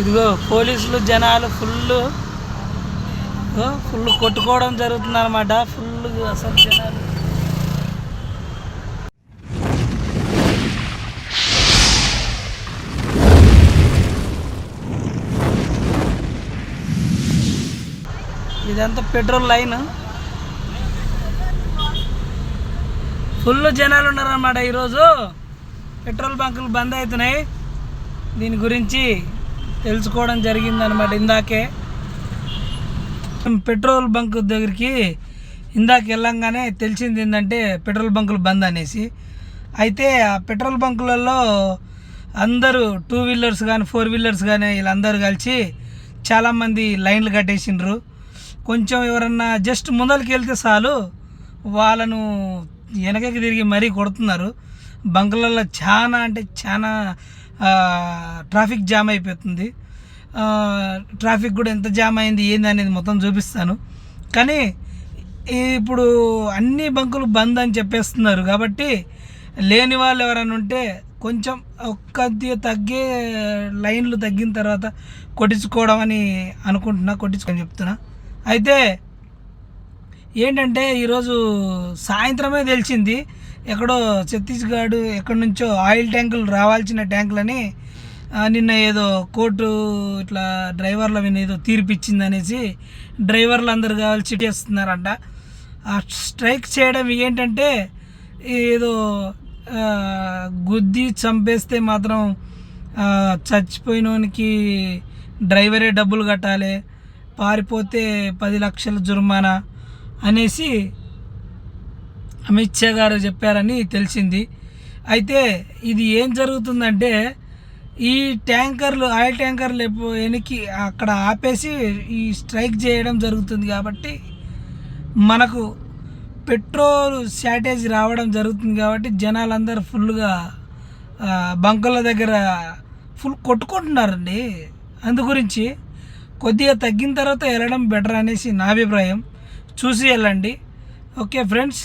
ఇదిగో పోలీసులు జనాలు ఫుల్ కొట్టుకోవడం జరుగుతుంది అనమాట. ఫుల్ అసలు జనాలు ఇదంతా పెట్రోల్ లైన్. ఫుల్ జనాలు ఉన్నారన్నమాట. ఈరోజు పెట్రోల్ బంకులు బంద్ అవుతున్నాయి. దీని గురించి తెలుసుకోవడం జరిగిందనమాట. ఇందాకే పెట్రోల్ బంక్ దగ్గరికి ఇందాక వెళ్ళంగానే తెలిసింది ఏంటంటే పెట్రోల్ బంకులు బంద్ అనేసి. అయితే ఆ పెట్రోల్ బంకులలో అందరూ 2 వీలర్స్ కానీ 4 వీలర్స్ కానీ వీళ్ళందరూ కలిసి చాలామంది లైన్లు కట్టేసిండ్రు. కొంచెం ఎవరన్నా జస్ట్ ముందరికి వెళ్తే చాలు వాళ్ళను వెనకకి తిరిగి మరీ కొడుతున్నారు. బంకులలో చాలా అంటే చాలా ట్రాఫిక్ జామ్ అయిపోతుంది. ట్రాఫిక్ కూడా ఎంత జామ్ అయింది ఏంది అనేది మొత్తం చూపిస్తాను. కానీ ఇప్పుడు అన్ని బంకులు బంద్ అని చెప్పేస్తున్నారు కాబట్టి లేని వాళ్ళు ఎవరైనా ఉంటే కొంచెం ఒక్కది తగ్గే లైన్లు తగ్గిన తర్వాత కొట్టించుకోవడం అని అనుకుంటున్నా, కొట్టించుకొని చెప్తున్నా. అయితే ఏంటంటే ఈరోజు సాయంత్రమే తెలిసింది ఎక్కడో ఛత్తీస్గఢ్ ఎక్కడి నుంచో ఆయిల్ ట్యాంకులు రావాల్సిన ట్యాంకులని నిన్న ఏదో కోర్టు ఇట్లా డ్రైవర్ల మీద ఏదో తీర్పిచ్చింది అనేసి డ్రైవర్లు అందరు కావాల్సి చేస్తున్నారంట. ఆ స్ట్రైక్ చేయడం ఏంటంటే ఏదో గుద్ది చంపేస్తే మాత్రం చచ్చిపోయినోనికి డ్రైవరే డబ్బులు కట్టాలి, పారిపోతే 10 లక్షల జుర్మానా అనేసి అమిత్ షా గారు చెప్పారని తెలిసింది. అయితే ఇది ఏం జరుగుతుందంటే ఈ ట్యాంకర్లు ఆయిల్ ట్యాంకర్లు వెనక్కి అక్కడ ఆపేసి ఈ స్ట్రైక్ చేయడం జరుగుతుంది. కాబట్టి మనకు పెట్రోల్ షార్టేజ్ రావడం జరుగుతుంది. కాబట్టి జనాలందరూ ఫుల్గా బంకుల దగ్గర ఫుల్ కొట్టుకుంటున్నారండి. అందు గురించి కొద్దిగా తగ్గిన తర్వాత వెళ్ళడం బెటర్ అనేసి నా అభిప్రాయం. చూసి వెళ్ళండి. Okay friends.